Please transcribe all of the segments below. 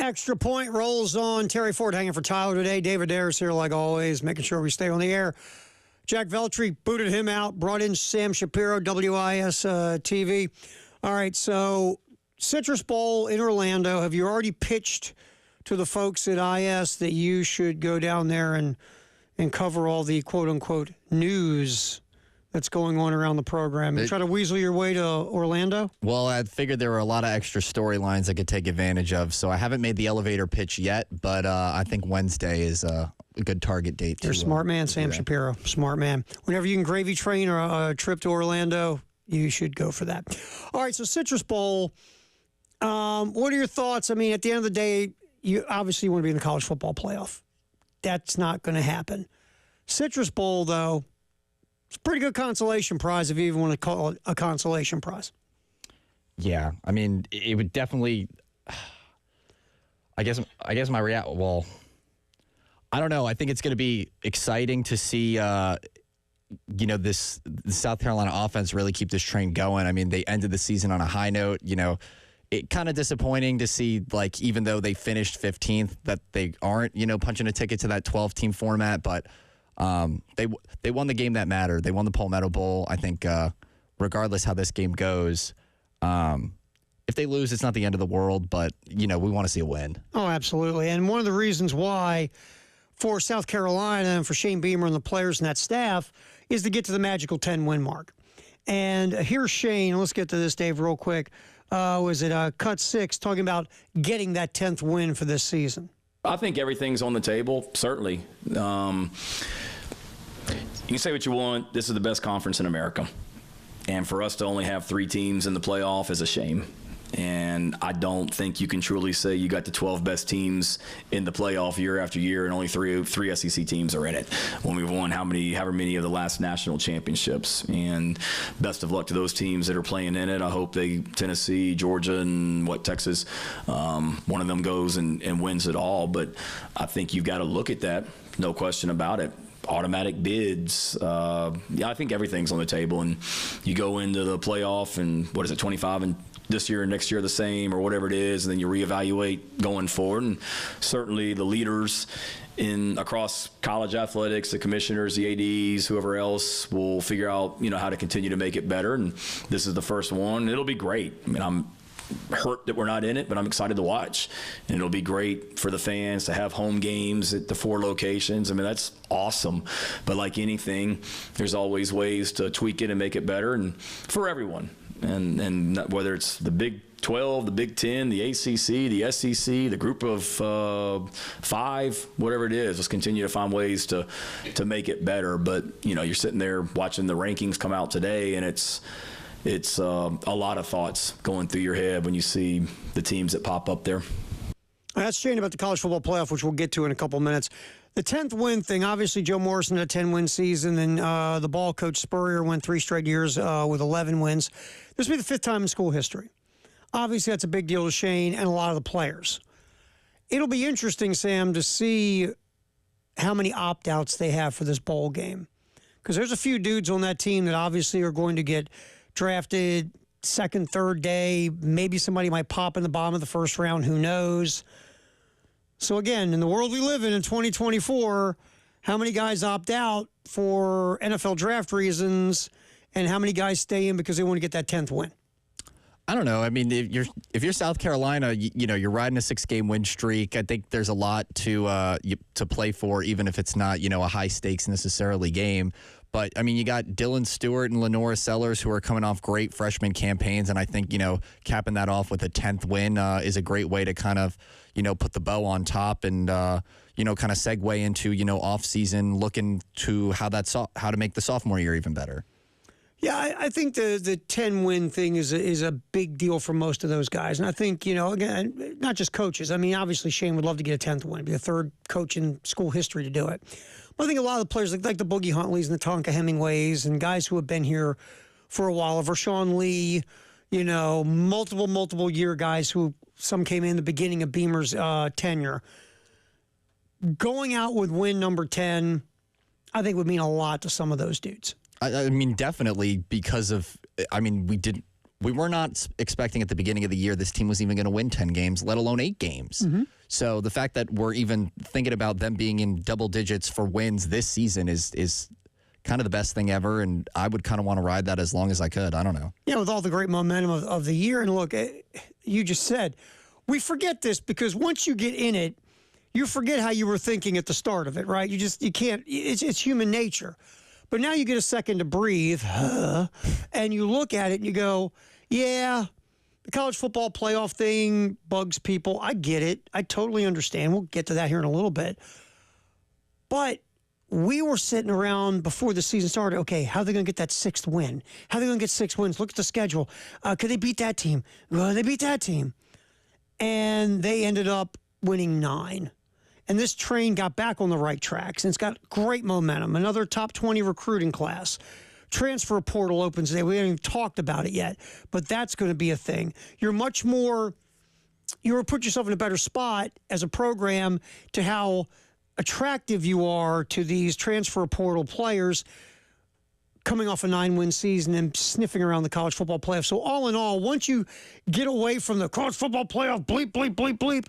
Extra Point rolls on. Terry Ford hanging for Tyler today. David Ayers here like always, making sure we stay on the air. Jack Veltri booted him out, brought in Sam Shapiro, WIS TV. All right, so Citrus Bowl in Orlando. Have you already pitched to the folks at IS that you should go down there and cover all the quote-unquote news that's going on around the program and try to weasel your way to Orlando? Well, I figured there were a lot of extra storylines I could take advantage of, so I haven't made the elevator pitch yet, but I think Wednesday is a good target date. You're a smart man, Sam Shapiro. Smart man. Whenever you can gravy train or a trip to Orlando, you should go for that. All right, so Citrus Bowl, what are your thoughts? I mean, at the end of the day, you obviously want to be in the college football playoff. That's not going to happen. Citrus Bowl, though, it's a pretty good consolation prize if you even want to call it a consolation prize. Yeah, I mean, it would definitely. I guess my reaction. Well, I don't know. I think it's going to be exciting to see. This South Carolina offense really keep this train going. I mean, they ended the season on a high note. It kind of disappointing to see, like, even though they finished 15th, that they aren't, punching a ticket to that 12-team format. But they won the game that mattered. They won the Palmetto Bowl. I think regardless how this game goes, if they lose, it's not the end of the world. But, we want to see a win. Oh, absolutely. And one of the reasons why for South Carolina and for Shane Beamer and the players and that staff is to get to the magical 10-win mark. And here's Shane. Let's get to this, Dave, real quick. Was it Cut 6 talking about getting that 10th win for this season? I think everything's on the table, certainly. You can say what you want. This is the best conference in America. And for us to only have 3 teams in the playoff is a shame. And I don't think you can truly say you got the 12 best teams in the playoff year after year and only three SEC teams are in it when we've won however many of the last national championships. And best of luck to those teams that are playing in it. I hope Tennessee, Georgia, and Texas, one of them goes and wins it all. But I think you've got to look at that, no question about it. Automatic bids. I think everything's on the table. And you go into the playoff and 25 and this year and next year the same or whatever it is, and then you reevaluate going forward. And certainly the leaders across college athletics, the commissioners, the ADs, whoever else will figure out, how to continue to make it better. And this is the first one. It'll be great. I mean, I'm hurt that we're not in it, but I'm excited to watch. And it'll be great for the fans to have home games at the 4 locations. I mean, that's awesome. But like anything, there's always ways to tweak it and make it better, and for everyone. And whether it's the Big 12, the Big 10, the ACC, the SEC, the group of 5, whatever it is, let's continue to find ways to make it better. But, you're sitting there watching the rankings come out today, and it's a lot of thoughts going through your head when you see the teams that pop up there. That's Shane about the college football playoff, which we'll get to in a couple minutes. The 10th win thing, obviously Joe Morrison had a 10-win season, and the ball coach Spurrier went 3 straight years with 11 wins. This will be the 5th time in school history. Obviously, that's a big deal to Shane and a lot of the players. It'll be interesting, Sam, to see how many opt-outs they have for this bowl game. Because there's a few dudes on that team that obviously are going to get drafted second, third day. Maybe somebody might pop in the bottom of the first round. Who knows? So, again, in the world we live in 2024, how many guys opt out for NFL draft reasons, and how many guys stay in because they want to get that 10th win? I don't know. I mean, if you're South Carolina, you're riding a 6-game win streak. I think there's a lot to play for, even if it's not, a high stakes necessarily game. But, I mean, you got Dylan Stewart and Lenora Sellers who are coming off great freshman campaigns. And I think, capping that off with a 10th win is a great way to kind of, put the bow on top and, kind of segue into, off season, looking to how to make the sophomore year even better. Yeah, I think the 10-win thing is a big deal for most of those guys. And I think, again, not just coaches. I mean, obviously Shane would love to get a 10th win. It'd be the 3rd coach in school history to do it. But I think a lot of the players, like the Boogie Huntleys and the Tonka Hemingways and guys who have been here for a while, Vershawn Lee, multiple year guys who some came in the beginning of Beamer's tenure. Going out with win number 10, I think would mean a lot to some of those dudes. I mean, definitely, because of, we we were not expecting at the beginning of the year this team was even going to win 10 games, let alone 8 games. So the fact that we're even thinking about them being in double digits for wins this season is kind of the best thing ever, and I would kind of want to ride that as long as I could. I don't know. Yeah, with all the great momentum of the year. And look, you just said, we forget this because once you get in it, you forget how you were thinking at the start of it, right? You can't, it's human nature. But now you get a second to breathe, and you look at it and you go, yeah, the college football playoff thing bugs people. I get it. I totally understand. We'll get to that here in a little bit. But we were sitting around before the season started. Okay, how are they going to get that 6th win? How are they going to get 6 wins? Look at the schedule. Could they beat that team? Well, they beat that team. And they ended up winning 9. And this train got back on the right tracks, and it's got great momentum. Another top 20 recruiting class. Transfer portal opens today. We haven't even talked about it yet, but that's going to be a thing. You're much more, you'll put yourself in a better spot as a program to how attractive you are to these transfer portal players coming off a 9-win season and sniffing around the college football playoff. So all in all, once you get away from the college football playoff, bleep, bleep, bleep, bleep,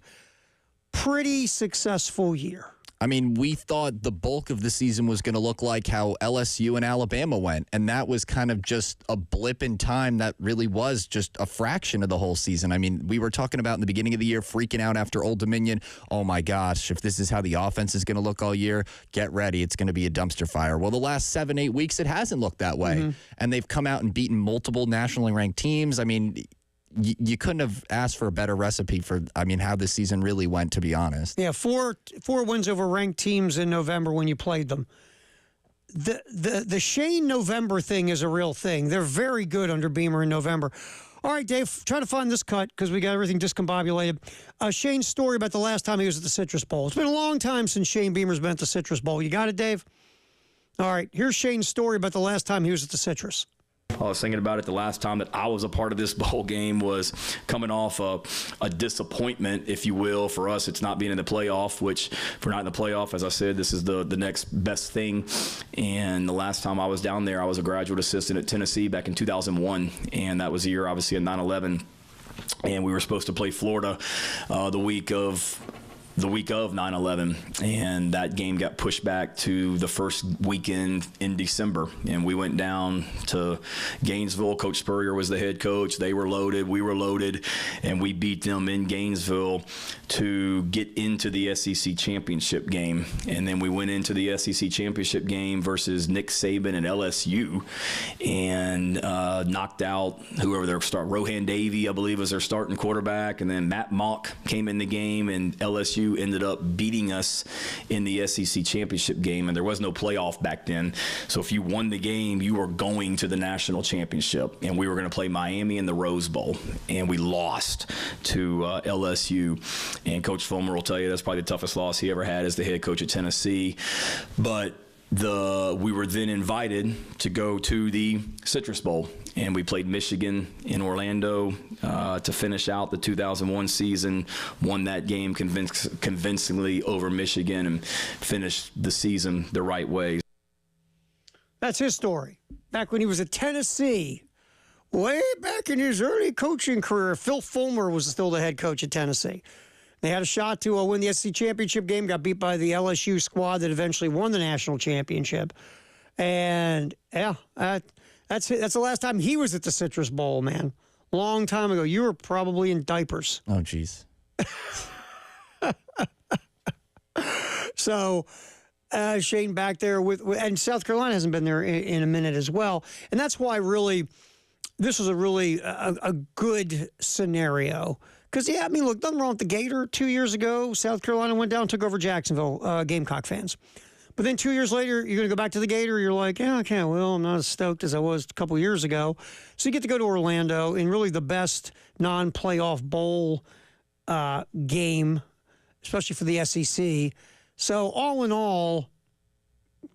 pretty successful year. I mean, we thought the bulk of the season was going to look like how LSU and Alabama went, and that was kind of just a blip in time that really was just a fraction of the whole season. I mean, we were talking about in the beginning of the year freaking out after Old Dominion. Oh, my gosh, if this is how the offense is going to look all year, get ready. It's going to be a dumpster fire. Well, the last 7-8 weeks, it hasn't looked that way, and they've come out and beaten multiple nationally ranked teams. I mean, you couldn't have asked for a better recipe for, how this season really went, to be honest. Yeah, four wins over ranked teams in November when you played them. The Shane November thing is a real thing. They're very good under Beamer in November. All right, Dave, try to find this cut because we got everything discombobulated. Shane's story about the last time he was at the Citrus Bowl. It's been a long time since Shane Beamer's been at the Citrus Bowl. You got it, Dave? All right, here's Shane's story about the last time he was at the Citrus. I was thinking about it the last time that I was a part of this bowl game was coming off a disappointment, if you will. For us, it's not being in the playoff, which if we're not in the playoff, as I said, this is the next best thing. And the last time I was down there, I was a graduate assistant at Tennessee back in 2001. And that was the year, obviously, of 9/11. And we were supposed to play Florida the week of 9/11, and that game got pushed back to the first weekend in December, and we went down to Gainesville. Coach Spurrier was the head coach. They were loaded, we were loaded, and we beat them in Gainesville to get into the SEC championship game. And then we went into the SEC championship game versus Nick Saban and LSU and knocked out whoever their start, Rohan Davey, I believe, was their starting quarterback, and then Matt Mock came in the game, and LSU ended up beating us in the SEC championship game, and there was no playoff back then. So if you won the game, you were going to the national championship, and we were going to play Miami in the Rose Bowl, and we lost to LSU. And Coach Fulmer will tell you that's probably the toughest loss he ever had as the head coach at Tennessee. But we were then invited to go to the Citrus Bowl, and we played Michigan in Orlando to finish out the 2001 season, won that game convincingly over Michigan, and finished the season the right way. That's his story. Back when he was at Tennessee, way back in his early coaching career, Phil Fulmer was still the head coach at Tennessee. They had a shot to win the SEC championship game, got beat by the LSU squad that eventually won the national championship. And, yeah, that's the last time he was at the Citrus Bowl, man. Long time ago. You were probably in diapers. Oh, jeez. So, Shane back there and South Carolina hasn't been there in a minute as well. And that's why really this was a good scenario. Because, yeah, I mean, look, nothing wrong with the Gator. 2 years ago, South Carolina went down and took over Jacksonville, Gamecock fans. But then 2 years later, you're going to go back to the Gator. You're like, yeah, okay, well, I'm not as stoked as I was a couple years ago. So you get to go to Orlando in really the best non-playoff bowl game, especially for the SEC. So all in all,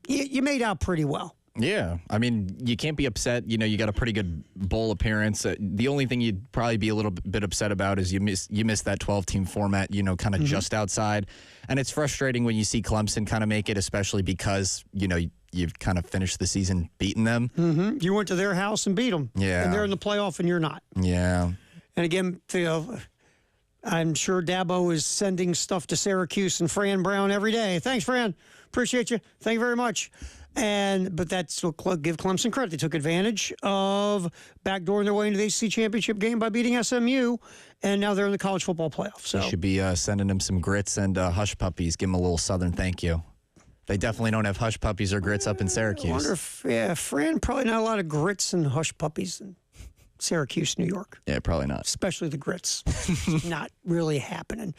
you made out pretty well. Yeah. I mean, you can't be upset. You got a pretty good bowl appearance. The only thing you'd probably be a little bit upset about is you miss that 12-team format, kind of just outside. And it's frustrating when you see Clemson kind of make it, especially because, you've kind of finished the season beating them. Mm-hmm. You went to their house and beat them. Yeah. And they're in the playoff and you're not. Yeah. And again, I'm sure Dabo is sending stuff to Syracuse and Fran Brown every day. Thanks, Fran. Appreciate you. Thank you very much. But that's what give Clemson credit. They took advantage of backdooring their way into the ACC championship game by beating SMU, and now they're in the college football playoff. So you should be sending him some grits and hush puppies. Give him a little Southern thank you. They definitely don't have hush puppies or grits up in Syracuse. I wonder if, Fran, probably not a lot of grits and hush puppies in Syracuse, New York. Yeah, probably not. Especially the grits. Not really happening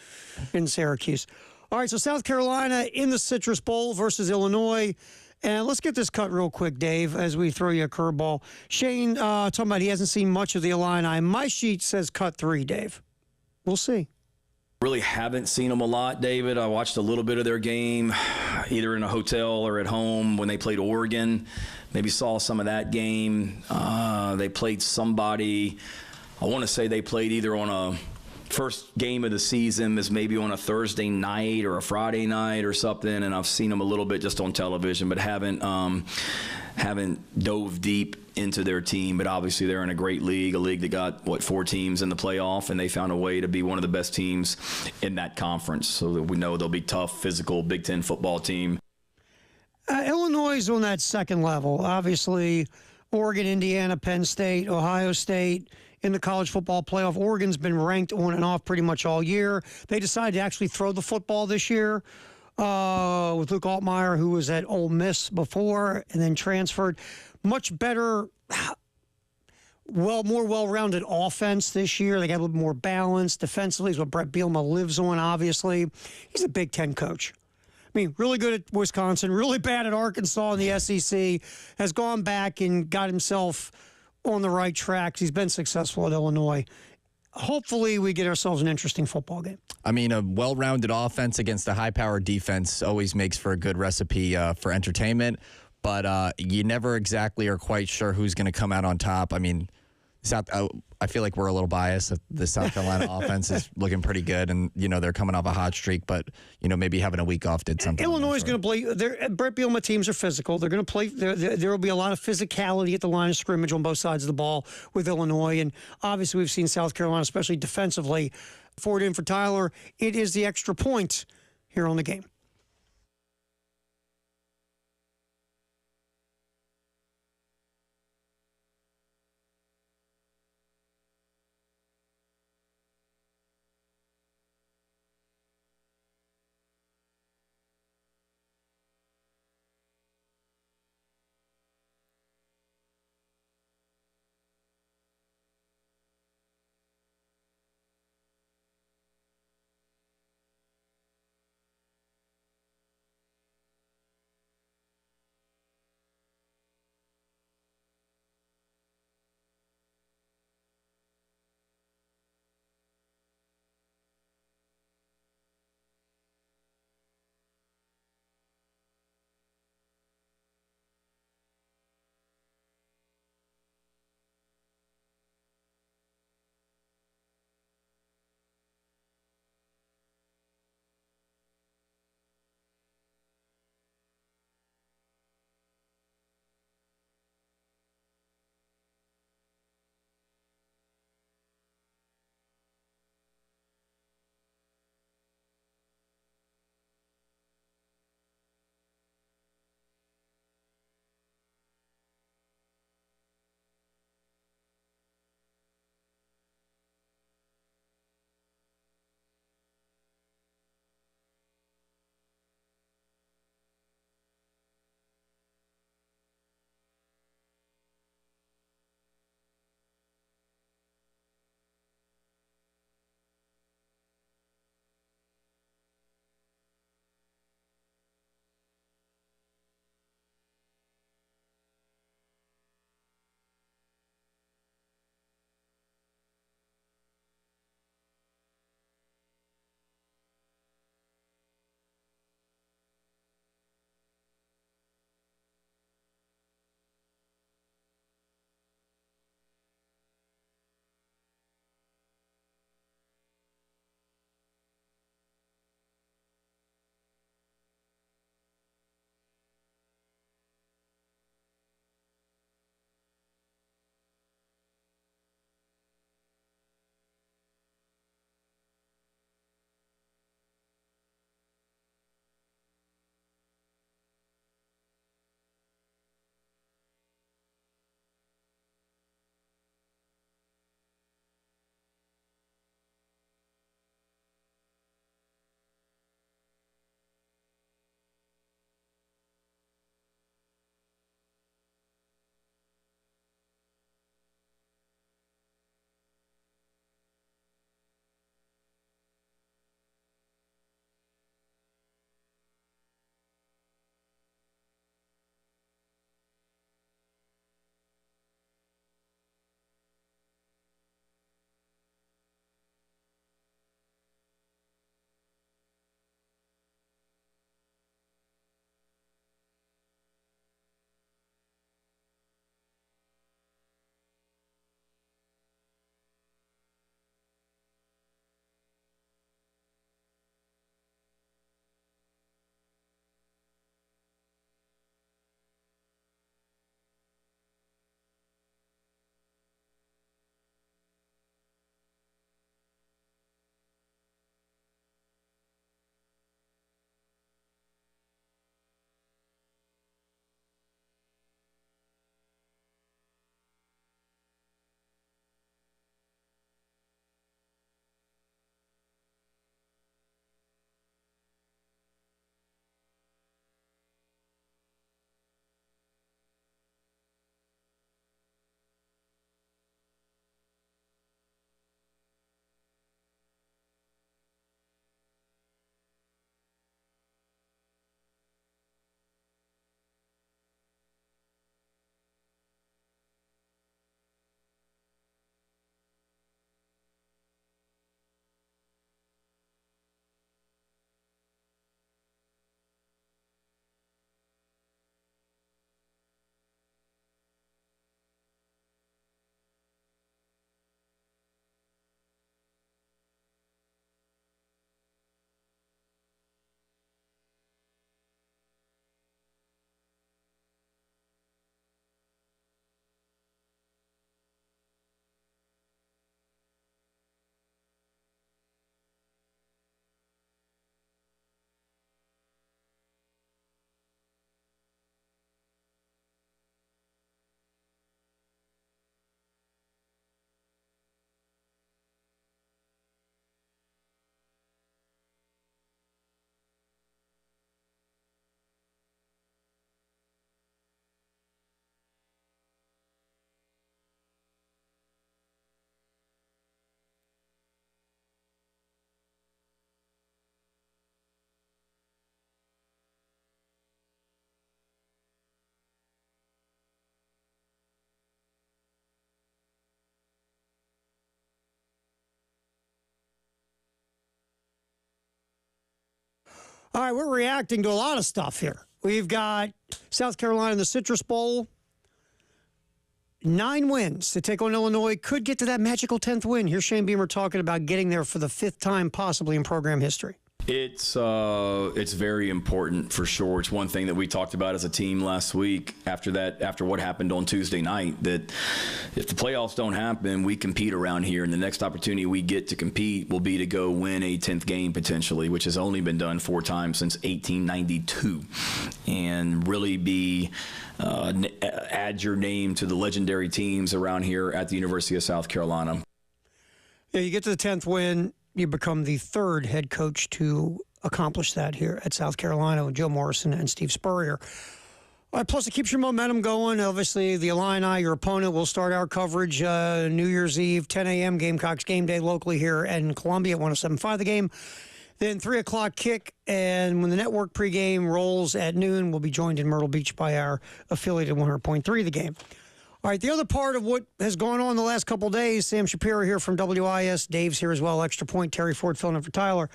in Syracuse. All right, so South Carolina in the Citrus Bowl versus Illinois. And let's get this cut real quick, Dave, as we throw you a curveball. Shane talking about he hasn't seen much of the Illini. My sheet says cut 3, Dave. We'll see. Really haven't seen them a lot, David. I watched a little bit of their game, either in a hotel or at home when they played Oregon. Maybe saw some of that game. They played somebody, I want to say they played either on a first game of the season is maybe on a Thursday night or a Friday night or something, and I've seen them a little bit just on television, but haven't dove deep into their team. But obviously they're in a great league, a league that got 4 teams in the playoff, and they found a way to be one of the best teams in that conference. So that we know they'll be tough, physical Big Ten football team. Illinois is on that second level. Obviously, Oregon, Indiana, Penn State, Ohio State in the college football playoff. Oregon's been ranked on and off pretty much all year. They decided to actually throw the football this year with Luke Altmaier, who was at Ole Miss before and then transferred. Much better, more well-rounded offense this year. They got a little more balance. Defensively is what Brett Bielema lives on, obviously. He's a Big Ten coach. I mean, really good at Wisconsin, really bad at Arkansas in the SEC, has gone back and got himself on the right tracks. He's been successful at Illinois. Hopefully we get ourselves an interesting football game. I mean, a well-rounded offense against a high-powered defense always makes for a good recipe for entertainment, but you never exactly are quite sure who's going to come out on top. I mean, I feel like we're a little biased. The South Carolina offense is looking pretty good, and they're coming off a hot streak. But maybe having a week off did something. Illinois is going to play. Brett Bielema teams are physical. They're going to play. There will be a lot of physicality at the line of scrimmage on both sides of the ball with Illinois, and obviously we've seen South Carolina, especially defensively. Forward in for Tyler. It is the extra point here on the game. All right, we're reacting to a lot of stuff here. We've got South Carolina in the Citrus Bowl. 9 wins to take on Illinois. Could get to that magical 10th win. Here's Shane Beamer talking about getting there for the 5th time possibly in program history. It's very important for sure. It's one thing that we talked about as a team last week after what happened on Tuesday night, that if the playoffs don't happen, we compete around here, and the next opportunity we get to compete will be to go win a 10th game potentially, which has only been done 4 times since 1892, and really be add your name to the legendary teams around here at the University of South Carolina. Yeah, you get to the 10th win, you become the 3rd head coach to accomplish that here at South Carolina with Joe Morrison and Steve Spurrier. All right, plus it keeps your momentum going. Obviously, the Illini, your opponent, will start our coverage New Year's Eve, 10 a.m. Gamecocks game day locally here in Columbia at 107.5 the game. Then 3 o'clock kick, and when the network pregame rolls at noon, we'll be joined in Myrtle Beach by our affiliate at 100.3 the game. All right, the other part of what has gone on the last couple of days, Sam Shapiro here from WIS, Dave's here as well, Extra Point, Terry Ford filling in for Tyler.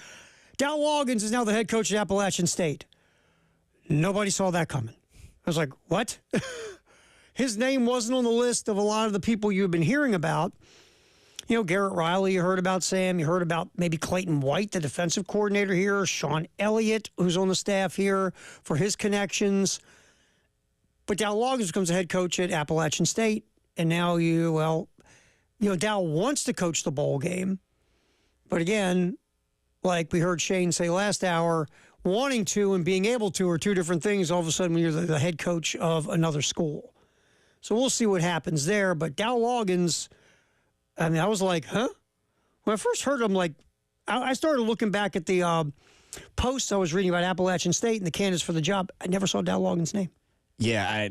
Dal Loggins is now the head coach at Appalachian State. Nobody saw that coming. I was like, what? His name wasn't on the list of a lot of the people you've been hearing about. You know, Garrett Riley, you heard about Sam. You heard about maybe Clayton White, the defensive coordinator here. Sean Elliott, who's on the staff here for his connections. But Dal Loggins becomes a head coach at Appalachian State. And now Dal wants to coach the bowl game. But again, like we heard Shane say last hour, wanting to and being able to are 2 different things. All of a sudden, when you're the head coach of another school. So we'll see what happens there. But Dal Loggins, I mean, I was like, huh? When I first heard him, I started looking back at the posts I was reading about Appalachian State and the candidates for the job. I never saw Dal Loggins' name. Yeah,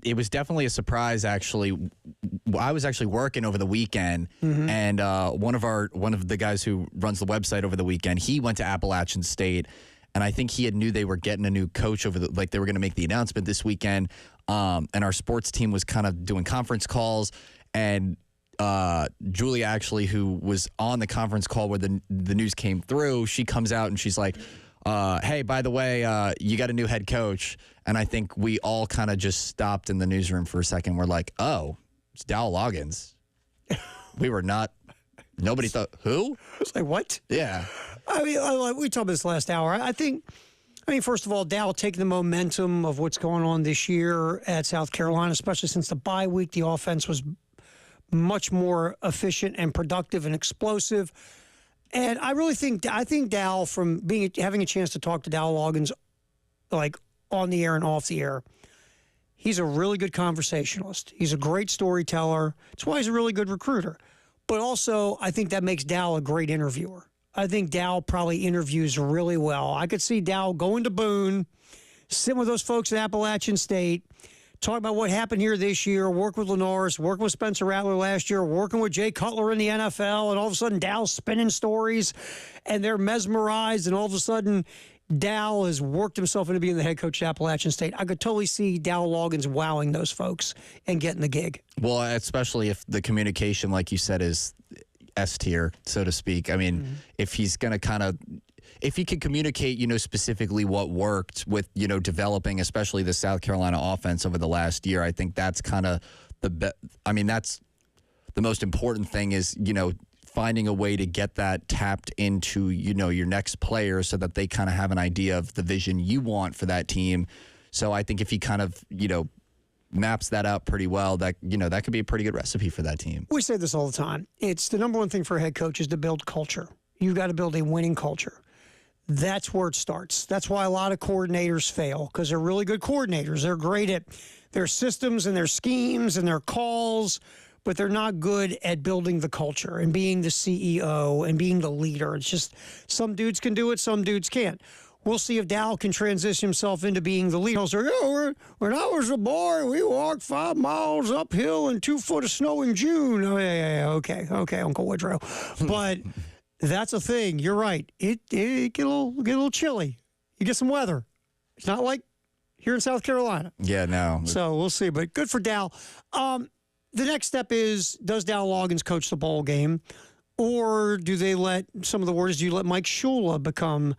it was definitely a surprise. Actually, I was actually working over the weekend, and one of the guys who runs the website over the weekend, he went to Appalachian State, and I think he knew they were getting a new coach they were going to make the announcement this weekend, and our sports team was kind of doing conference calls, and Julia actually, who was on the conference call where the news came through, she comes out and she's like, hey, by the way, you got a new head coach. And I think we all kind of just stopped in the newsroom for a second. We're like, oh, it's Dal Loggins. We were not, nobody thought, who? It's like, what? Yeah. I mean, we talked about this last hour. I mean, first of all, Dal taking the momentum of what's going on this year at South Carolina, especially since the bye week, the offense was much more efficient and productive and explosive. And I think Dal, from having a chance to talk to Dal Loggins, like on the air and off the air, he's a really good conversationalist. He's a great storyteller. That's why he's a really good recruiter. But also, I think that makes Dal a great interviewer. I think Dal probably interviews really well. I could see Dal going to Boone, sitting with those folks at Appalachian State, talk about what happened here this year, work with Lenoris, work with Spencer Rattler last year, working with Jay Cutler in the NFL, and all of a sudden Dal's spinning stories, and they're mesmerized, and all of a sudden Dal has worked himself into being the head coach at Appalachian State. I could totally see Dal Loggins wowing those folks and getting the gig. Well, especially if the communication, like you said, is S tier, so to speak. I mean, if he's going to if he can communicate, specifically what worked with, developing, especially the South Carolina offense over the last year, I think that's kind of that's the most important thing is, finding a way to get that tapped into, your next player so that they kind of have an idea of the vision you want for that team. So I think if he kind of, maps that out pretty well, that, that could be a pretty good recipe for that team. We say this all the time. It's the number one thing for a head coach is to build culture. You've got to build a winning culture. That's where it starts. That's why a lot of coordinators fail, because they're really good coordinators. They're great at their systems and their schemes and their calls, but they're not good at building the culture and being the CEO and being the leader. It's just some dudes can do it, some dudes can't. We'll see if Dal can transition himself into being the leader. So, when I was a boy, we walked 5 miles uphill in 2 foot of snow in June. Oh, yeah. Okay, Uncle Woodrow. But that's a thing. You're right. It get a little chilly. You get some weather. It's not like here in South Carolina. Yeah, no. So we'll see. But good for Dal. The next step is, does Dal Loggins coach the bowl game? Or do they let, some of the words, do you let Mike Shula become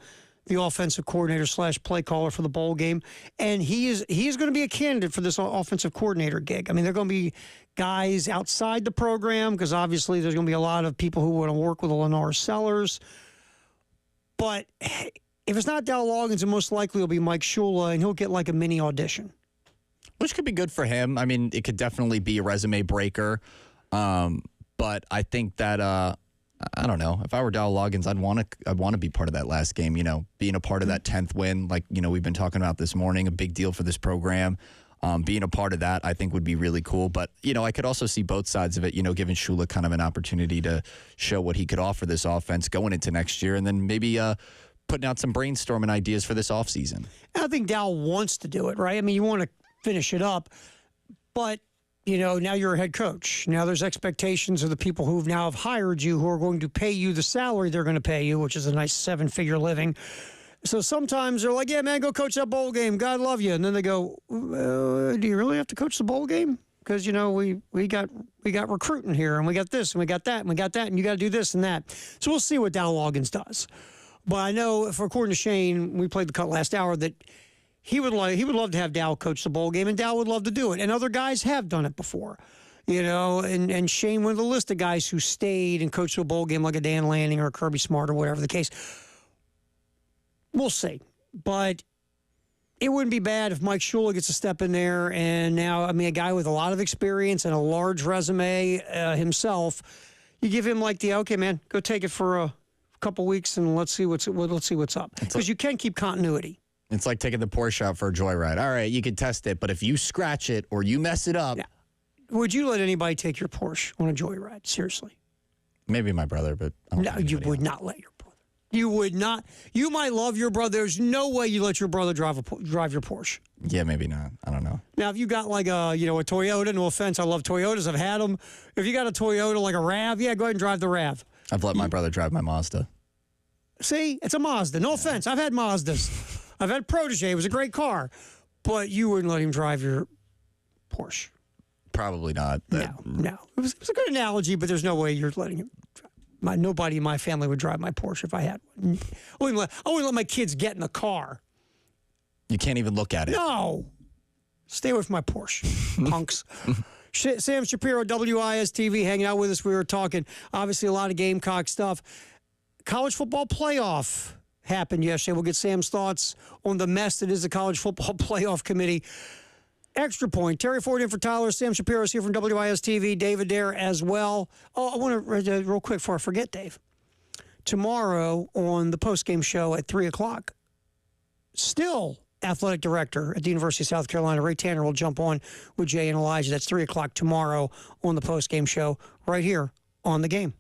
the offensive coordinator / play caller for the bowl game, and he is going to be a candidate for this offensive coordinator gig. I mean, they're going to be guys outside the program because obviously there's going to be a lot of people who want to work with the Lennar Sellers. But if it's not Dow Loggins, it most likely will be Mike Shula, and he'll get like a mini audition. Which could be good for him. I mean, it could definitely be a resume breaker. But I think that I don't know. If I were Dow Loggins, I'd want to be part of that last game. You know, being a part of that 10th win, like we've been talking about this morning, a big deal for this program. Being a part of that, I think, would be really cool. But I could also see both sides of it. Giving Shula kind of an opportunity to show what he could offer this offense going into next year, and then maybe putting out some brainstorming ideas for this offseason. I think Dow wants to do it, right? I mean, you want to finish it up, but now you're a head coach. Now there's expectations of the people who now have hired you, who are going to pay you the salary they're going to pay you, which is a nice 7-figure living. So sometimes they're like, yeah, man, go coach that bowl game. God love you. And then they go, do you really have to coach the bowl game? Because, we got recruiting here, and we got this, and we got that, and we got that, and you got to do this and that. So we'll see what Dow Loggins does. But I know, according to Shane, we played the cut last hour, that he would love to have Dow coach the bowl game, and Dow would love to do it. And other guys have done it before. And Shane went on the list of guys who stayed and coached a bowl game like a Dan Lanning or a Kirby Smart or whatever the case. We'll see. But it wouldn't be bad if Mike Shula gets a step in there. And now, a guy with a lot of experience and a large resume himself, you give him okay, man, go take it for a couple weeks and let's see what's up. Because you can keep continuity. It's like taking the Porsche out for a joyride. All right, you can test it, but if you scratch it or you mess it up. Yeah. Would you let anybody take your Porsche on a joyride? Seriously. Maybe my brother, but I don't No, you would not let your brother. You would not. You might love your brother. There's no way you let your brother drive your Porsche. Yeah, maybe not. I don't know. Now, if you got like a Toyota, no offense, I love Toyotas. I've had them. If you got a Toyota like a RAV, yeah, go ahead and drive the RAV. I've let my brother drive my Mazda. See, it's a Mazda. No offense. I've had Mazdas. I've had Protege. It was a great car. But you wouldn't let him drive your Porsche. Probably not. No. It was a good analogy, but there's no way you're letting him drive. Nobody in my family would drive my Porsche if I had one. I wouldn't let my kids get in the car. You can't even look at it. No. Stay away from my Porsche, punks. Sam Shapiro, WIS-TV, hanging out with us. We were talking, obviously, a lot of Gamecock stuff. College football playoff happened yesterday. We'll get Sam's thoughts on the mess that is the College Football Playoff Committee. Extra point. Terry Ford in for Tyler. Sam Shapiro's here from WIS-TV. David Dare as well. Oh, I want to, real quick before I forget, Dave. Tomorrow on the postgame show at 3 o'clock, still athletic director at the University of South Carolina, Ray Tanner, will jump on with Jay and Elijah. That's 3 o'clock tomorrow on the postgame show right here on The Game.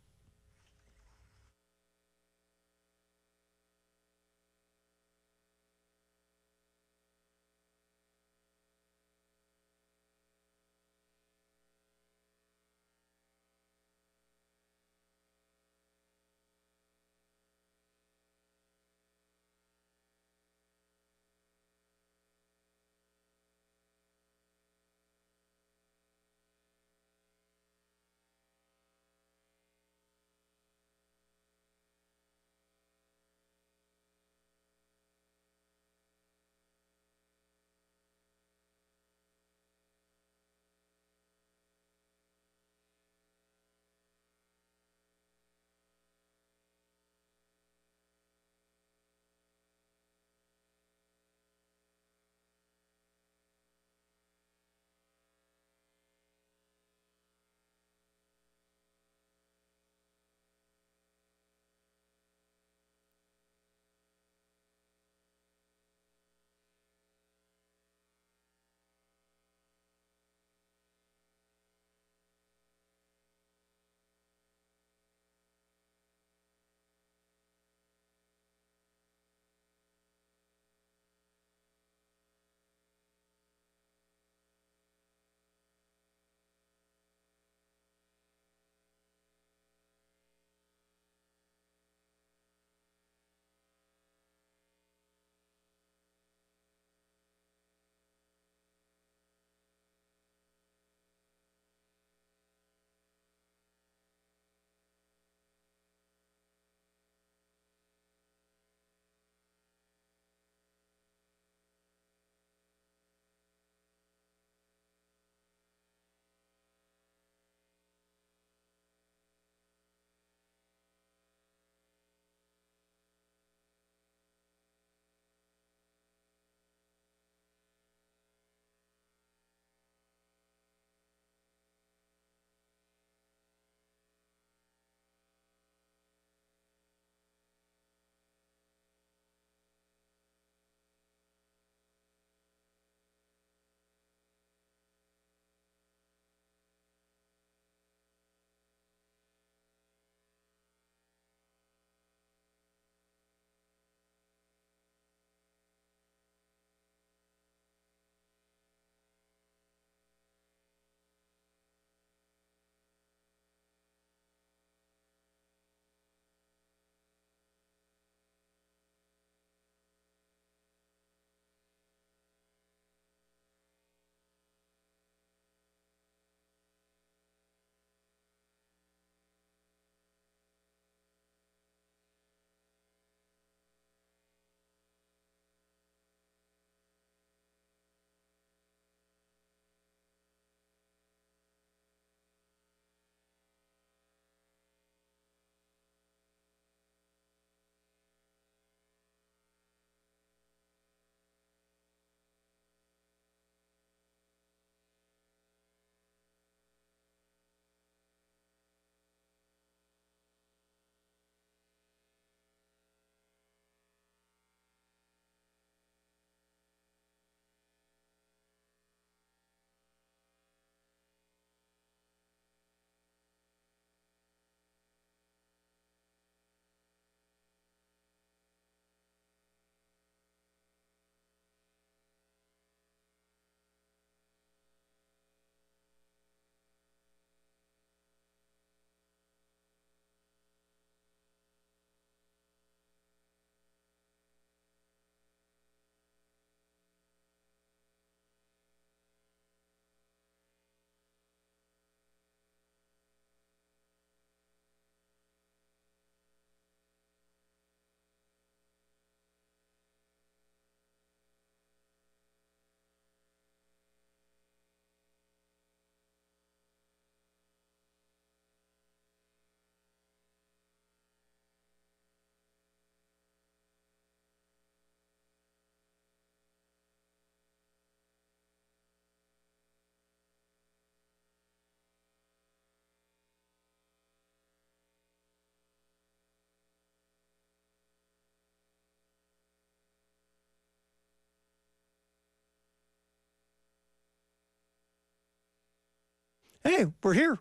hey, we're here.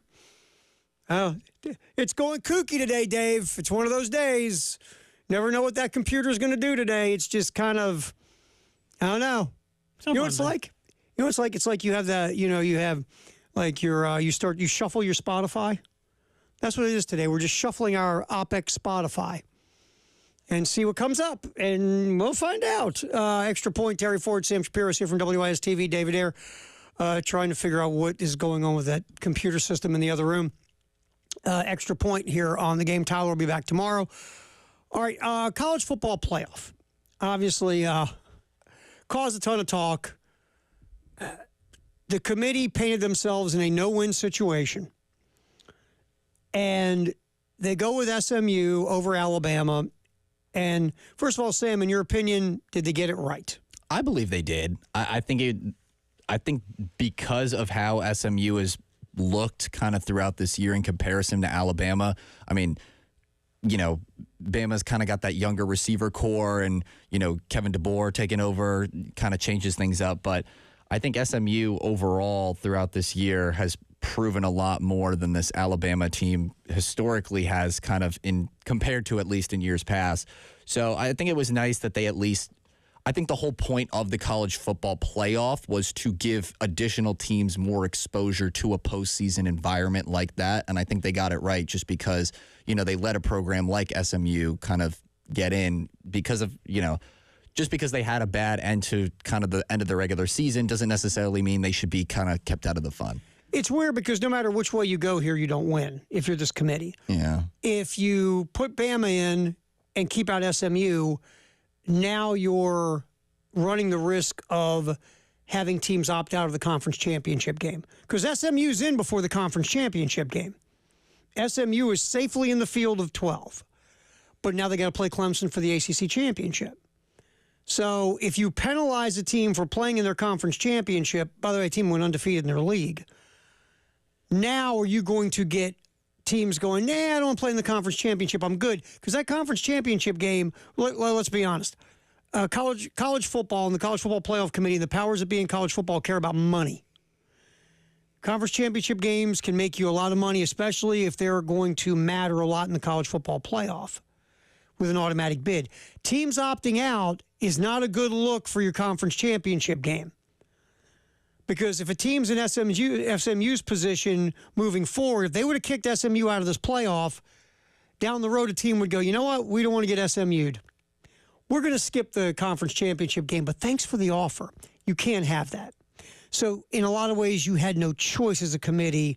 It's going kooky today, Dave. It's one of those days. Never know what that computer's going to do today. It's just kind of, I don't know. You know what it's like? You know what it's like? It's like you have that, you have like you shuffle your Spotify. That's what it is today. We're just shuffling our OPEX Spotify and see what comes up, and we'll find out. Extra point, Terry Ford, Sam Shapiro here from WIS-TV, David Ayer, trying to figure out what is going on with that computer system in the other room. Extra point here on the game. Tyler will be back tomorrow. All right, college football playoff. Obviously, caused a ton of talk. The committee painted themselves in a no-win situation. And they go with SMU over Alabama. And first of all, Sam, in your opinion, did they get it right? I believe they did. I think because of how SMU has looked kind of throughout this year in comparison to Alabama, I mean, Bama's kind of got that younger receiver core, and, Kevin DeBoer taking over kind of changes things up. But I think SMU overall throughout this year has proven a lot more than this Alabama team historically has, kind of compared to at least in years past. So I think it was nice that they I think the whole point of the college football playoff was to give additional teams more exposure to a postseason environment like that. And I think they got it right, just because, they let a program like SMU kind of get in because of, just because they had a bad end to kind of the end of the regular season doesn't necessarily mean they should be kind of kept out of the fun. It's weird because no matter which way you go here, you don't win if you're this committee. Yeah. If you put Bama in and keep out SMU, now you're running the risk of having teams opt out of the conference championship game. Because SMU's in before the conference championship game. SMU is safely in the field of 12. But now they got to play Clemson for the ACC championship. So if you penalize a team for playing in their conference championship, by the way, a team went undefeated in their league. Now are you going to get teams going, nah, I don't want to play in the conference championship, I'm good? Because that conference championship game, let's be honest, college football and the College Football Playoff Committee, the powers that be in college football care about money. Conference championship games can make you a lot of money, especially if they're going to matter a lot in the college football playoff with an automatic bid. Teams opting out is not a good look for your conference championship game. Because if a team's in SMU's position moving forward, if they would have kicked SMU out of this playoff, down the road a team would go, you know what, we don't want to get SMU'd. We're going to skip the conference championship game, but thanks for the offer. You can't have that. So in a lot of ways, you had no choice as a committee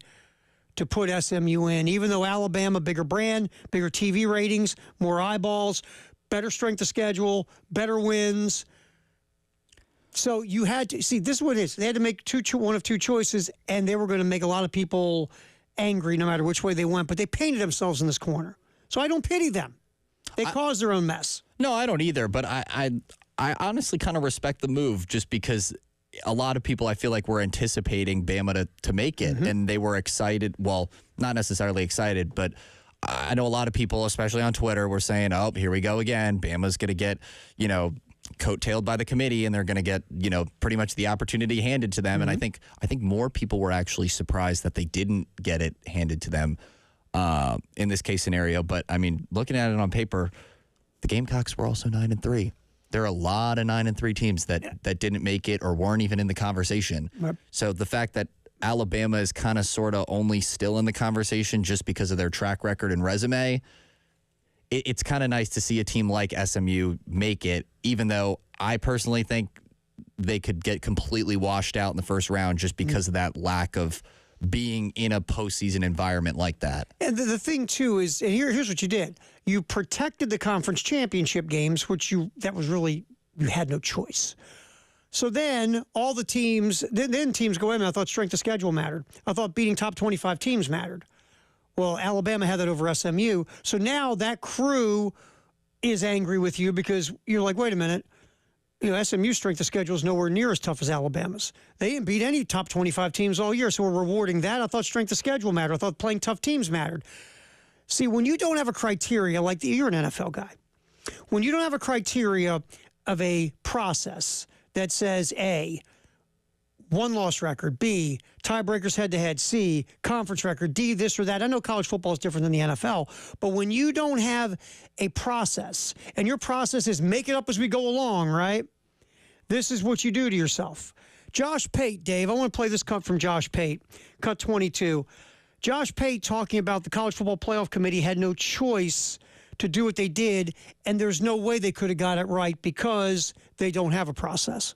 to put SMU in, even though Alabama, bigger brand, bigger TV ratings, more eyeballs, better strength of schedule, better wins. So you had to see, this is what it is. They had to make one of two choices, and they were going to make a lot of people angry no matter which way they went. But they painted themselves in this corner. So I don't pity them. They caused their own mess. No, I don't either. But I honestly kind of respect the move, just because a lot of people, I feel like, were anticipating Bama to make it, and they were excited. Well, not necessarily excited, but I know a lot of people, especially on Twitter, were saying, oh, here we go again. Bama's going to get, coattailed by the committee, and they're going to get, pretty much the opportunity handed to them. And I think more people were actually surprised that they didn't get it handed to them in this case scenario. But I mean, looking at it on paper, the Gamecocks were also 9-3. There are a lot of 9-3 teams that didn't make it or weren't even in the conversation. Yep. So the fact that Alabama is kind of sort of only still in the conversation just because of their track record and resume, it's kind of nice to see a team like SMU make it, even though I personally think they could get completely washed out in the first round just because of that lack of being in a postseason environment like that. And the thing, too, is, and here's what you did. You protected the conference championship games, you had no choice. So then all the teams, then teams go, wait a minute, I thought strength of schedule mattered. I thought beating top 25 teams mattered. Well, Alabama had that over SMU. So now that crew is angry with you because you're like, wait a minute, SMU's strength of schedule is nowhere near as tough as Alabama's. They didn't beat any top 25 teams all year, so we're rewarding that. I thought strength of schedule mattered. I thought playing tough teams mattered. See, when you don't have a criteria, you're an NFL guy. When you don't have a criteria of a process that says, A, one-loss record, B, tiebreakers head-to-head, C, conference record, D, this or that. I know college football is different than the NFL, but when you don't have a process, and your process is make it up as we go along, right? This is what you do to yourself. Josh Pate, Dave, I want to play this cut from Josh Pate, cut 22. Josh Pate talking about the College Football Playoff Committee had no choice to do what they did, and there's no way they could have got it right because they don't have a process.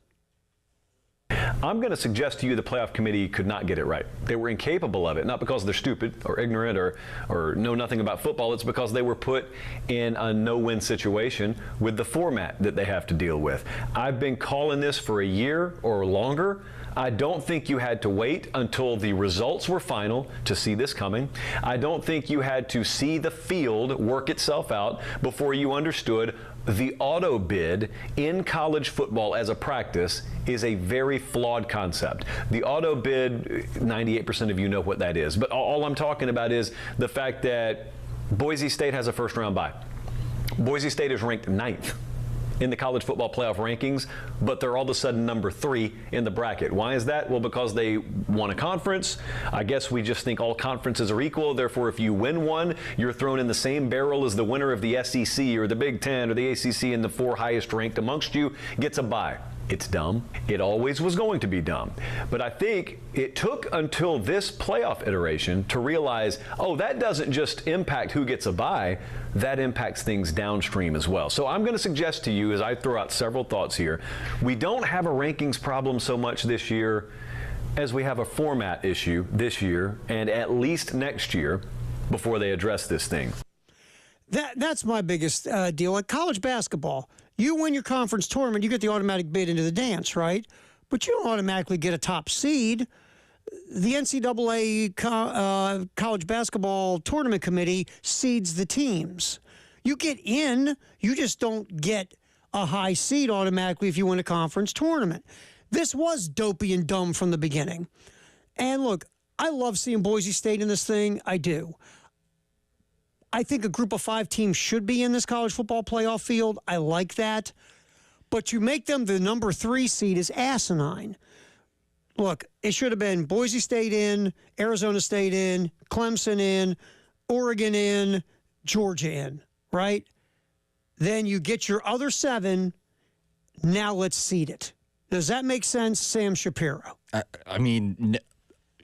I'm going to suggest to you the playoff committee could not get it right. They were incapable of it, not because they're stupid or ignorant or know nothing about football. It's because they were put in a no-win situation with the format that they have to deal with. I've been calling this for a year or longer. I don't think you had to wait until the results were final to see this coming. I don't think you had to see the field work itself out before you understood the auto bid in college football as a practice is a very flawed concept. The auto bid, 98% of you know what that is. But all I'm talking about is the fact that Boise State has a first-round bye. Boise State is ranked 9th in the college football playoff rankings, but they're all of a sudden number 3 in the bracket. Why is that? Well, because they won a conference. I guess we just think all conferences are equal. Therefore, if you win one, you're thrown in the same barrel as the winner of the SEC or the Big Ten or the ACC, and the 4 highest ranked amongst you gets a bye. It's dumb. It always was going to be dumb. But I think it took until this playoff iteration to realize, oh, that doesn't just impact who gets a bye, that impacts things downstream as well. So I'm going to suggest to you, as I throw out several thoughts here, we don't have a rankings problem so much this year as we have a format issue this year and at least next year before they address this thing. That's my biggest deal. Like college basketball, you win your conference tournament, you get the automatic bid into the dance, right? But you don't automatically get a top seed. The NCAA college basketball tournament committee seeds the teams. You get in, you just don't get a high seed automatically if you win a conference tournament. This was dopey and dumb from the beginning. And look, I love seeing Boise State in this thing. I do. I think a group of 5 teams should be in this college football playoff field. I like that. But you make them the number 3 seed is asinine. Look, it should have been Boise State in, Arizona State in, Clemson in, Oregon in, Georgia in, right? Then you get your other 7. Now let's seed it. Does that make sense, Sam Shapiro? I mean,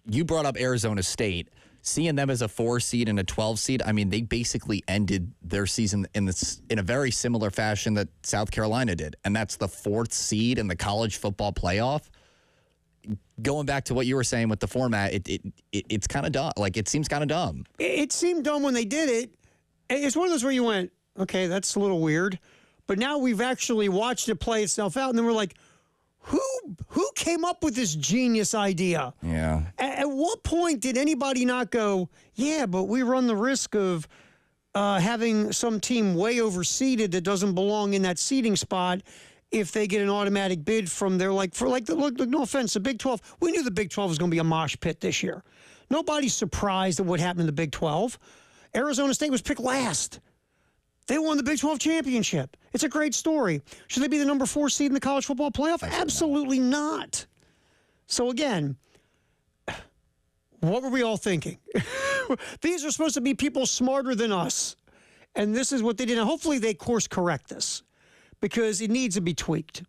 you brought up Arizona State. Seeing them as a 4 seed and a 12 seed, I mean, they basically ended their season in a very similar fashion that South Carolina did, and that's the 4th seed in the college football playoff. Going back to what you were saying with the format, it's kind of dumb. Like, it seems kind of dumb. It seemed dumb when they did it. It's one of those where you went, okay, that's a little weird. But now we've actually watched it play itself out, and then we're like, who came up with this genius idea? Yeah. At what point did anybody not go, yeah, but we run the risk of having some team way overseeded that doesn't belong in that seeding spot if they get an automatic bid from their, look, no offense, the Big 12. We knew the Big 12 was going to be a mosh pit this year. Nobody's surprised at what happened in the Big 12. Arizona State was picked last. They won the Big 12 championship. It's a great story. Should they be the number 4 seed in the college football playoff? Absolutely not. So again, what were we all thinking? These are supposed to be people smarter than us. And this is what they did. And hopefully they course correct this because it needs to be tweaked.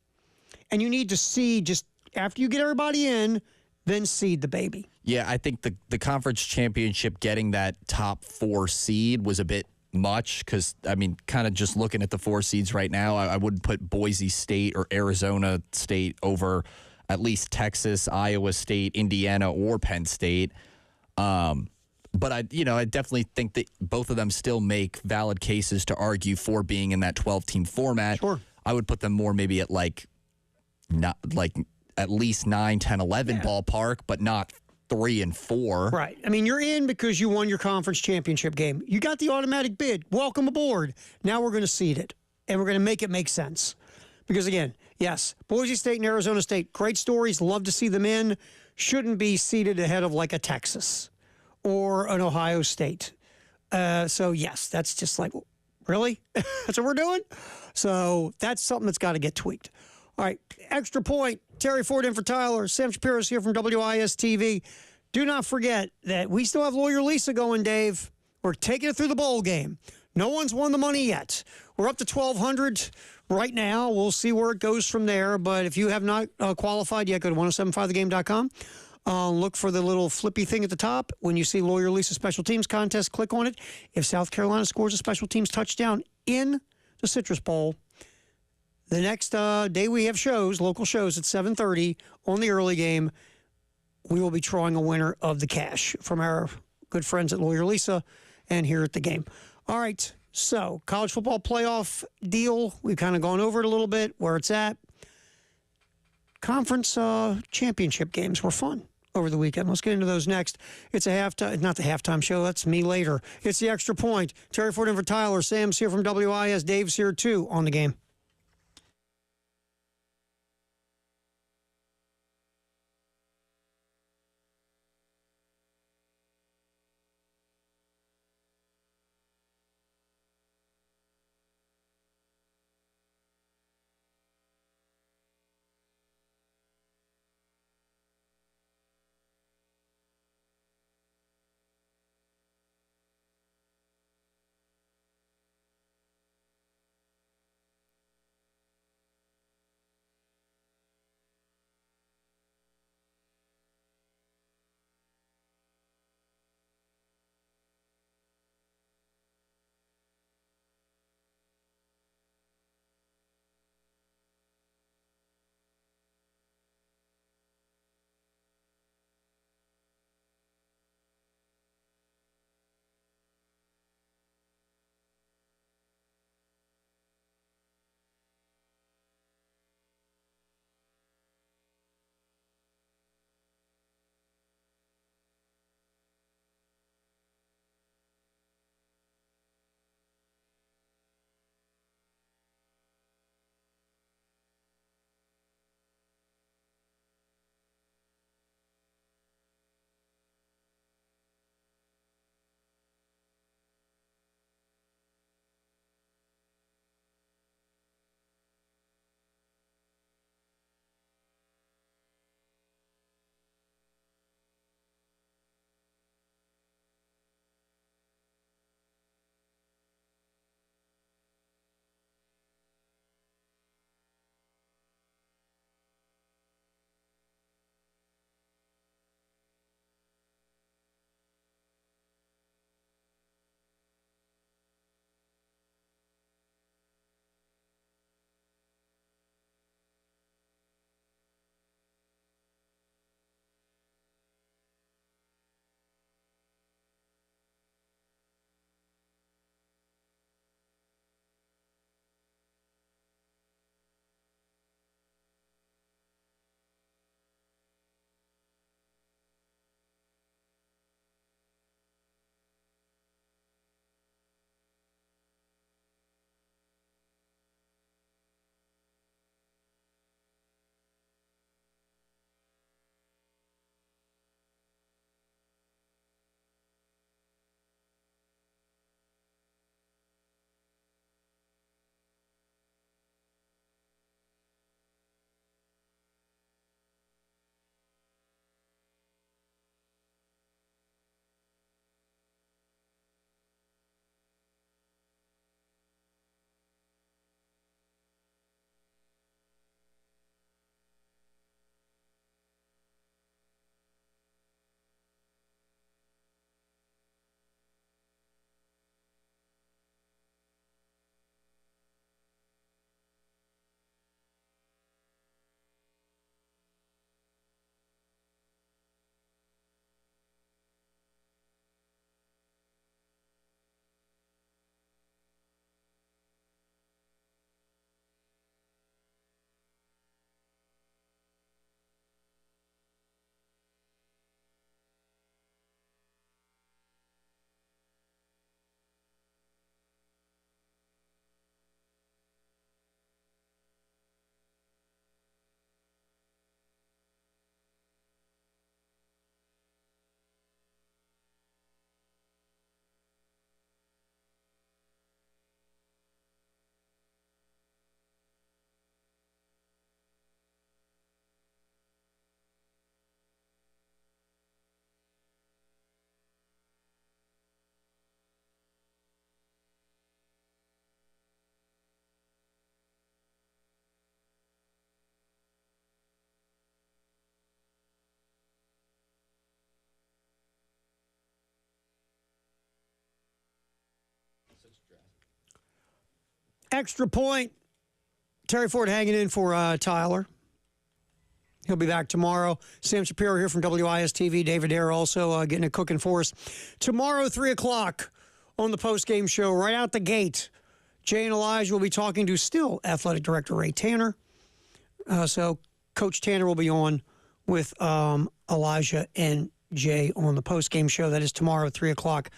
And you need to see just after you get everybody in, then seed the baby. Yeah, I think the conference championship getting that top 4 seed was a bit much because, I mean, kind of just looking at the 4 seeds right now, I wouldn't put Boise State or Arizona State over at least Texas, Iowa State, Indiana, or Penn State. But I definitely think that both of them still make valid cases to argue for being in that 12-team format. Sure. I would put them more maybe at not at least 9, 10, 11 ballpark, but not 3 and 4. Right. I mean, you're in because you won your conference championship game. You got the automatic bid. Welcome aboard. Now we're going to seed it, and we're going to make it make sense. Because, again, yes, Boise State and Arizona State, great stories. Love to see them in. Shouldn't be seated ahead of, like, a Texas or an Ohio State. So, yes, that's just like, really? That's what we're doing? So that's something that's got to get tweaked. All right, extra point. Terry Ford in for Tyler. Sam Shapiro's here from WIS TV. Do not forget that we still have Lawyer Lisa going, Dave. We're taking it through the bowl game. No one's won the money yet. We're up to $1,200 right now. We'll see where it goes from there. But if you have not qualified yet, go to 1075thegame.com. Look for the little flippy thing at the top. When you see Lawyer Lisa Special Teams Contest, click on it. If South Carolina scores a special teams touchdown in the Citrus Bowl, the next day we have shows, local shows at 7:30 on the early game, we will be drawing a winner of the cash from our good friends at Lawyer Lisa and here at the game. All right, so college football playoff deal. We've kind of gone over it a little bit, where it's at. Conference championship games were fun over the weekend. Let's get into those next. It's a not the halftime show. That's me later. It's the Extra Point. Terry Ford in for Tyler. Sam's here from WIS. Dave's here too on the game. Extra point. Terry Ford hanging in for Tyler. He'll be back tomorrow. Sam Shapiro here from WIS-TV. David Hare also getting it cooking for us. Tomorrow, 3 o'clock on the postgame show, right out the gate, Jay and Elijah will be talking to still Athletic Director Ray Tanner. So Coach Tanner will be on with Elijah and Jay on the postgame show. That is tomorrow, 3 o'clock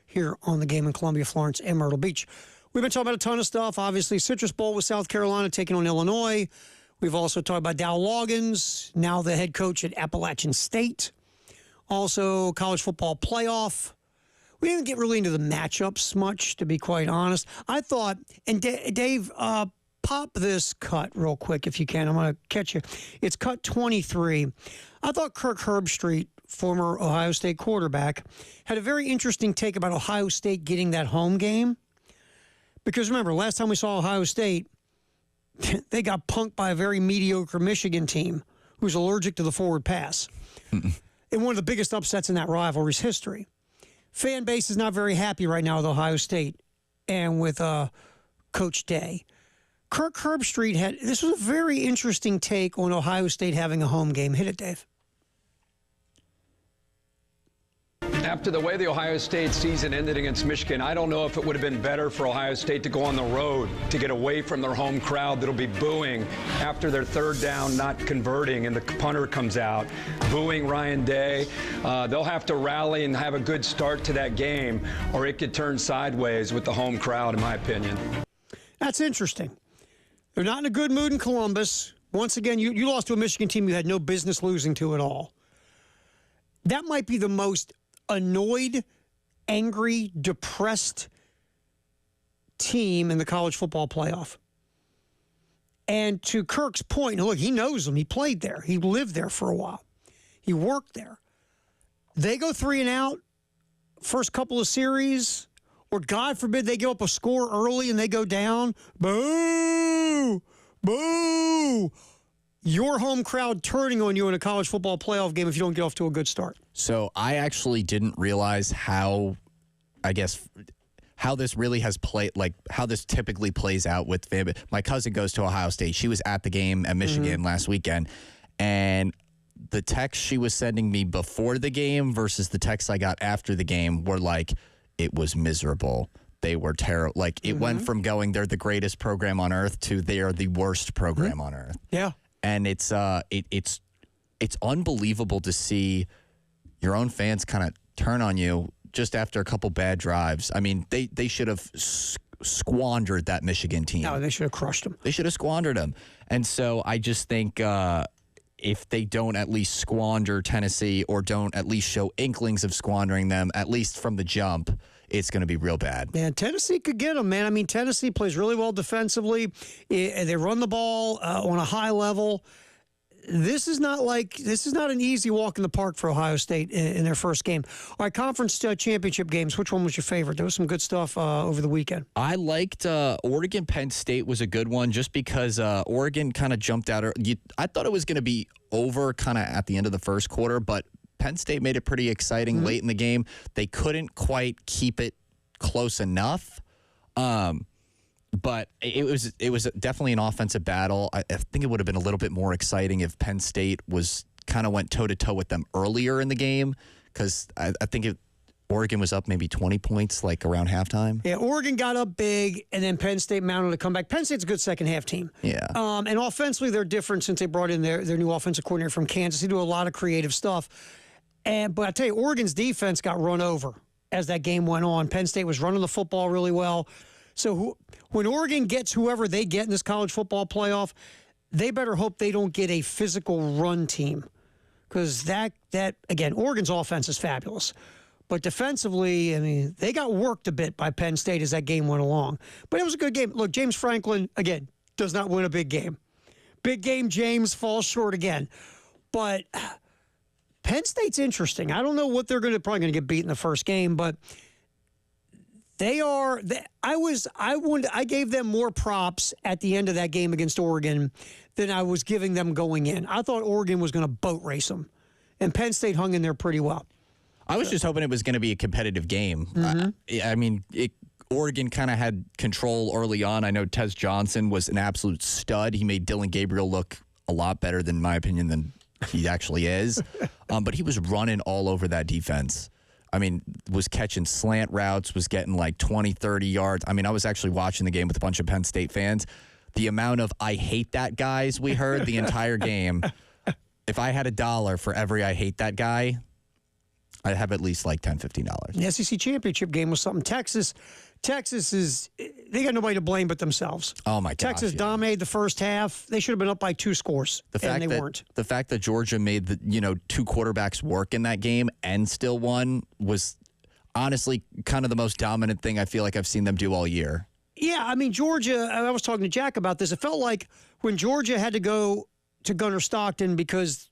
here on the game in Columbia, Florence, and Myrtle Beach. We've been talking about a ton of stuff. Obviously, Citrus Bowl with South Carolina taking on Illinois. We've also talked about Dow Loggins, now the head coach at Appalachian State. Also, college football playoff. We didn't get really into the matchups much, to be quite honest. I thought, and Dave, pop this cut real quick if you can. I'm going to catch you. It's cut 23. I thought Kirk Herbstreit, former Ohio State quarterback, had a very interesting take about Ohio State getting that home game. Because remember, last time we saw Ohio State, they got punked by a very mediocre Michigan team who's allergic to the forward pass. In one of the biggest upsets in that rivalry's history. Fan base is not very happy right now with Ohio State and with Coach Day. Kirk Herbstreit this was a very interesting take on Ohio State having a home game. Hit it, Dave. After the way the Ohio State season ended against Michigan, I don't know if it would have been better for Ohio State to go on the road to get away from their home crowd that'll be booing after their third down not converting and the punter comes out, booing Ryan Day. They'll have to rally and have a good start to that game, or it could turn sideways with the home crowd, in my opinion. That's interesting. They're not in a good mood in Columbus. Once again, you lost to a Michigan team you had no business losing to at all. That might be the most annoyed, angry, depressed team in the college football playoff. And to Kirk's point, look, he knows them. He played there. He lived there for a while. He worked there. They go 3 and out, first couple of series, or God forbid they give up a score early and they go down. Boo! Boo! Your home crowd turning on you in a college football playoff game if you don't get off to a good start. So I actually didn't realize how this really has played, like how this typically plays out with family. My cousin goes to Ohio State. She was at the game at Michigan last weekend, and the text she was sending me before the game versus the text I got after the game were like, it was miserable. They were terrible. Like it went from going, they're the greatest program on earth to they are the worst program on earth. Yeah. And it's unbelievable to see your own fans kind of turn on you just after a couple bad drives. I mean, they should have squandered that Michigan team. No, they should have crushed them. They should have squandered them. And so I just think if they don't at least squander Tennessee or don't at least show inklings of squandering them, at least from the jump, it's going to be real bad. Man, Tennessee could get them, man. I mean, Tennessee plays really well defensively. They run the ball on a high level. This is not an easy walk in the park for Ohio State in their first game. All right, conference championship games. Which one was your favorite? There was some good stuff over the weekend. I liked Oregon Penn State was a good one just because Oregon kind of jumped out. I thought it was going to be over kind of at the end of the first quarter, but Penn State made it pretty exciting late in the game. They couldn't quite keep it close enough. But it was definitely an offensive battle. I think it would have been a little bit more exciting if Penn State went toe-to-toe with them earlier in the game, because I think Oregon was up maybe 20 points like around halftime. Yeah, Oregon got up big, and then Penn State mounted a comeback. Penn State's a good second-half team. Yeah. And offensively, they're different since they brought in their new offensive coordinator from Kansas. They do a lot of creative stuff. But I tell you, Oregon's defense got run over as that game went on. Penn State was running the football really well. So when Oregon gets whoever they get in this college football playoff, they better hope they don't get a physical run team, because that again, Oregon's offense is fabulous. But defensively, I mean, they got worked a bit by Penn State as that game went along. But it was a good game. Look, James Franklin, again, does not win a big game. Big game, James falls short again. But Penn State's interesting. I don't know what they're probably going to get beat in the first game, but I gave them more props at the end of that game against Oregon than I was giving them going in. I thought Oregon was going to boat race them, and Penn State hung in there pretty well. I was just hoping it was going to be a competitive game. I mean, Oregon kind of had control early on. I know Tez Johnson was an absolute stud. He made Dylan Gabriel look a lot better, in my opinion, than he actually is. But he was running all over that defense. I mean, was catching slant routes, was getting like 20, 30 yards. I mean, I was actually watching the game with a bunch of Penn State fans. The amount of "I hate that" guys we heard the entire game. If I had $1 for every "I hate that" guy, I'd have at least like $10, $15. The SEC championship game was something. Texas they got nobody to blame but themselves. Oh my gosh. Texas dominated the first half. They should have been up by 2 scores, and they weren't. The fact that Georgia made the 2 quarterbacks work in that game and still won was honestly kind of the most dominant thing I feel like I've seen them do all year. Yeah, I mean, Georgia, I was talking to Jack about this. It felt like when Georgia had to go to Gunnar Stockton because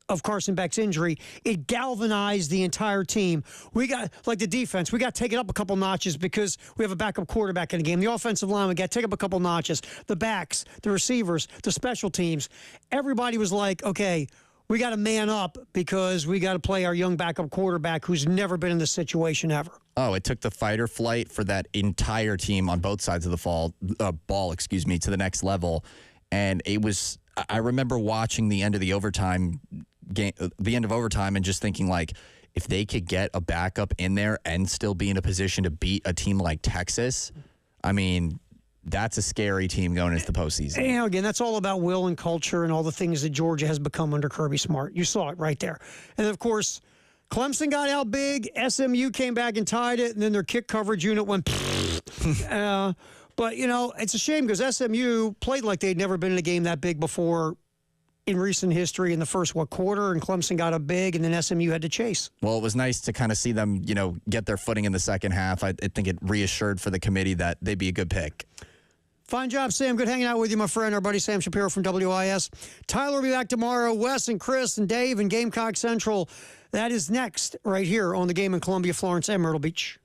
of Carson Beck's injury, it galvanized the entire team. We got, like the defense, we got to take it up a couple notches because we have a backup quarterback in the game. The offensive line, we got to take up a couple notches. The backs, the receivers, the special teams. Everybody was like, okay, we got to man up because we got to play our young backup quarterback who's never been in this situation ever. Oh, it took the fight or flight for that entire team on both sides of the ball, to the next level. And it was, I remember watching the end of the overtime game, and just thinking, like, if they could get a backup in there and still be in a position to beat a team like Texas, I mean, that's a scary team going into the postseason. And again, that's all about will and culture and all the things that Georgia has become under Kirby Smart. You saw it right there. And, of course, Clemson got out big. SMU came back and tied it, and then their kick coverage unit went but, it's a shame because SMU played like they'd never been in a game that big before in recent history in the first, quarter, and Clemson got up big, and then SMU had to chase. Well, it was nice to kind of see them, get their footing in the second half. I think it reassured for the committee that they'd be a good pick. Fine job, Sam. Good hanging out with you, my friend. Our buddy Sam Shapiro from WIS. Tyler will be back tomorrow. Wes and Chris and Dave and Gamecock Central. That is next right here on the Game in Columbia, Florence, and Myrtle Beach.